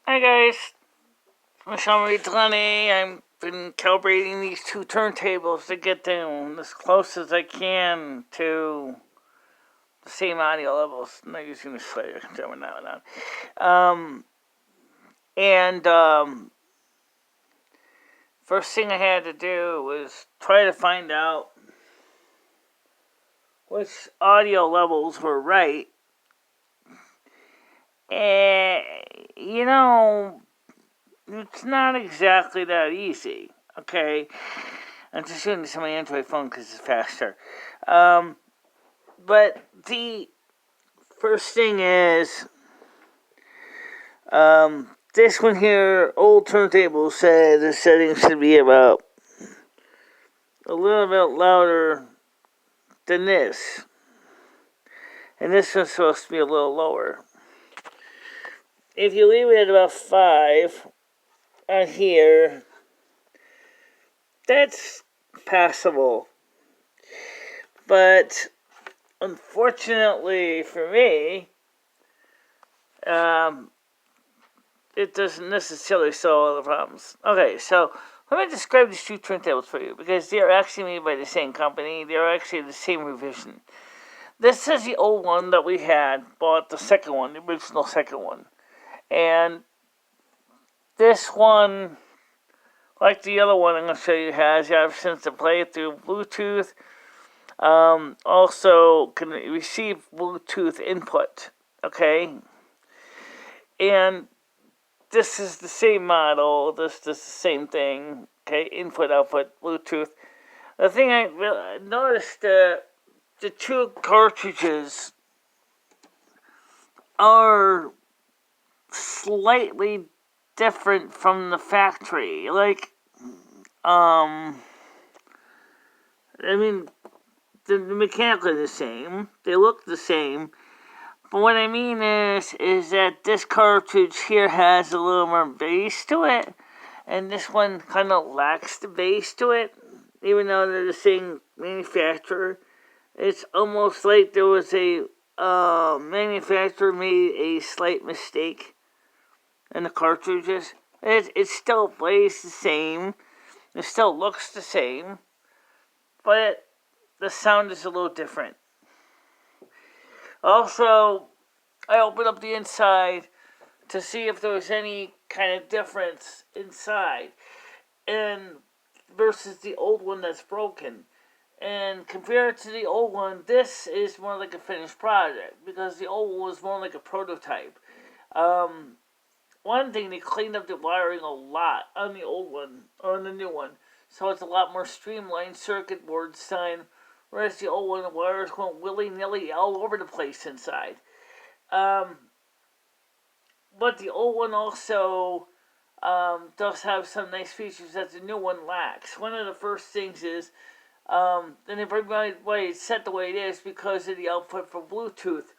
Hi guys, I'm Sean Reed Delaney. I've been calibrating these two turntables to get them as close as I can to the same audio levels. I'm not using the slider, so now. And first thing I had to do was try to find out which audio levels were right. And, it's not exactly that easy, okay? I'm just doing this on my Android phone because it's faster. But the first thing is, this one here, old turntable said the settings should be about a little bit louder than this. And this one's supposed to be a little lower. If you leave it at about 5 on here, that's passable. But unfortunately for me, it doesn't necessarily solve all the problems. Okay, so let me describe these two turntables for you because they are actually made by the same company. They are actually the same revision. This is the old one that we had, bought the second one, the original second one. And this one, like the other one I'm going to show you, has the option to play it through Bluetooth. Also can receive Bluetooth input. Okay? And this is the same model. This is the same thing. Okay? Input, output, Bluetooth. The thing I noticed, the two cartridges are slightly different from the factory. I mean, they're mechanically the same. They look the same. But what I mean is that this cartridge here has a little more bass to it, and this one kind of lacks the bass to it, even though they're the same manufacturer. It's almost like there was a manufacturer made a slight mistake in the cartridges. It still plays the same. It still looks the same, but the sound is a little different. Also, I opened up the inside to see if there was any kind of difference inside and versus the old one that's broken. And compared to the old one, this is more like a finished project because the old one was more like a prototype. One thing, they cleaned up the wiring a lot on the old one, on the new one. So it's a lot more streamlined circuit board design, whereas the old one, the wires went willy-nilly all over the place inside. But the old one also does have some nice features that the new one lacks. One of the first things is, and everybody why it's set the way it is because of the output for Bluetooth,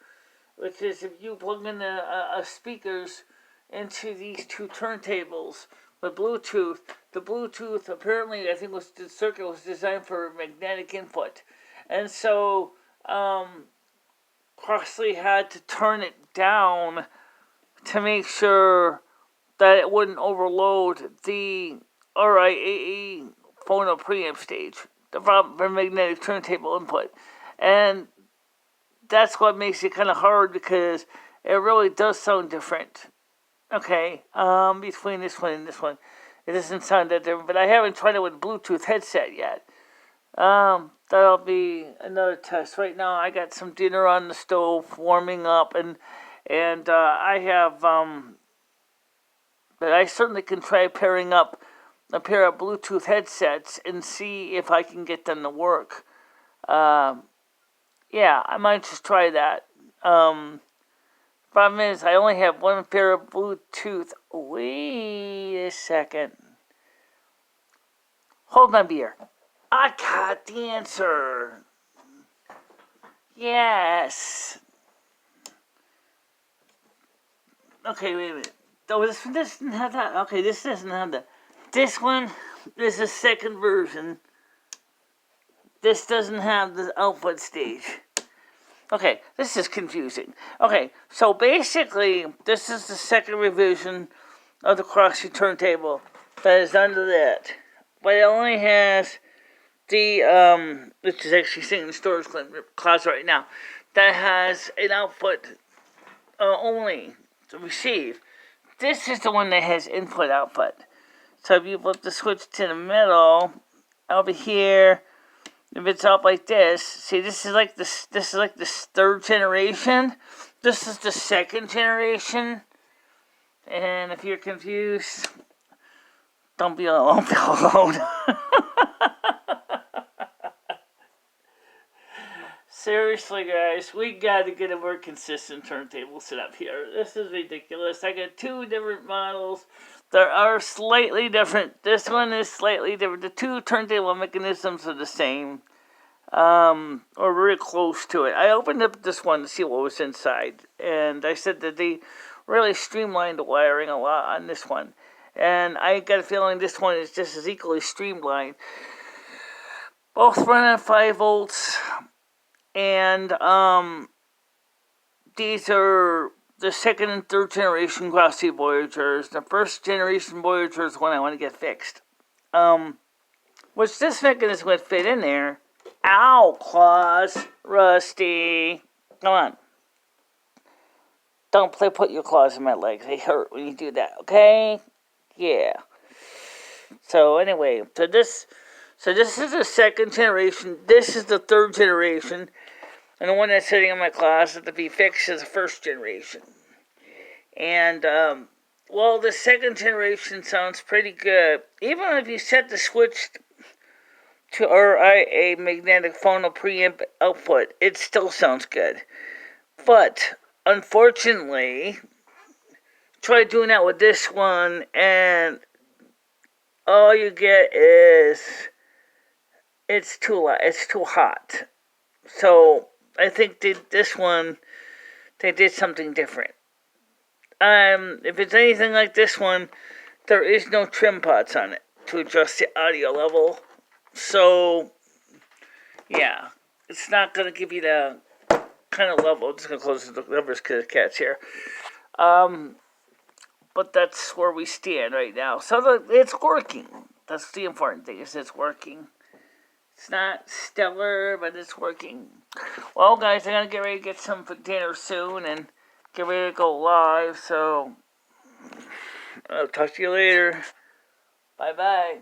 which is if you plug in the speakers into these two turntables with Bluetooth, the Bluetooth apparently I think the circuit was designed for magnetic input, and so Crosley had to turn it down to make sure that it wouldn't overload the RIAA phono preamp stage, the magnetic turntable input. And that's what makes it kind of hard because it really does sound different. Okay, between this one and this one. It doesn't sound that different, but I haven't tried it with Bluetooth headset yet. That'll be another test. Right now, I got some dinner on the stove warming up, and I have but I certainly can try pairing up a pair of Bluetooth headsets and see if I can get them to work. Yeah, I might just try that. Problem is, I only have one pair of Bluetooth. Wait a second. Hold my beer. I got the answer. Yes. Okay, wait a minute. Oh, this doesn't have that. Okay, this doesn't have that. This one is the second version. This doesn't have the output stage. Okay, this is confusing. Okay, so basically, this is the second revision of the Crosley turntable that is under that. But it only has the, which is actually sitting in the storage closet right now, that has an output only to receive. This is the one that has input-output. So if you flip the switch to the middle, over here, if it's up like this, see, this is like the third generation. This is the second generation. And if you're confused, don't be alone. Seriously, guys, we got to get a more consistent turntable set up here. This is ridiculous. I got two different models. They are slightly different. This one is slightly different. The two turntable mechanisms are the same, or very close to it. I opened up this one to see what was inside, and I said that they really streamlined the wiring a lot on this one. And I got a feeling this one is just as equally streamlined. Both run on 5 volts. And these are the second and third generation Crosley Voyagers. The first generation Voyager is one I want to get fixed. Which this mechanism would fit in there. Ow, claws, Rusty. Come on. Don't put your claws in my legs. They hurt when you do that, okay? Yeah. So anyway, so this is the second generation. This is the third generation. And the one that's sitting in my closet to be fixed is the first generation. And, well, the second generation sounds pretty good. Even if you set the switch to a magnetic phono preamp output, it still sounds good. But, unfortunately, try doing that with this one, and all you get is it's too hot. So I think this one they did something different. If it's anything like this one, there is no trim pots on it to adjust the audio level. So yeah, it's not gonna give you the kind of level. I'm just gonna close the levers because the cat's here. But that's where we stand right now. So it's working. That's the important thing, is it's working. It's not stellar, but it's working. Well, guys, I'm going to get ready to get some for dinner soon and get ready to go live. So I'll talk to you later. Bye-bye.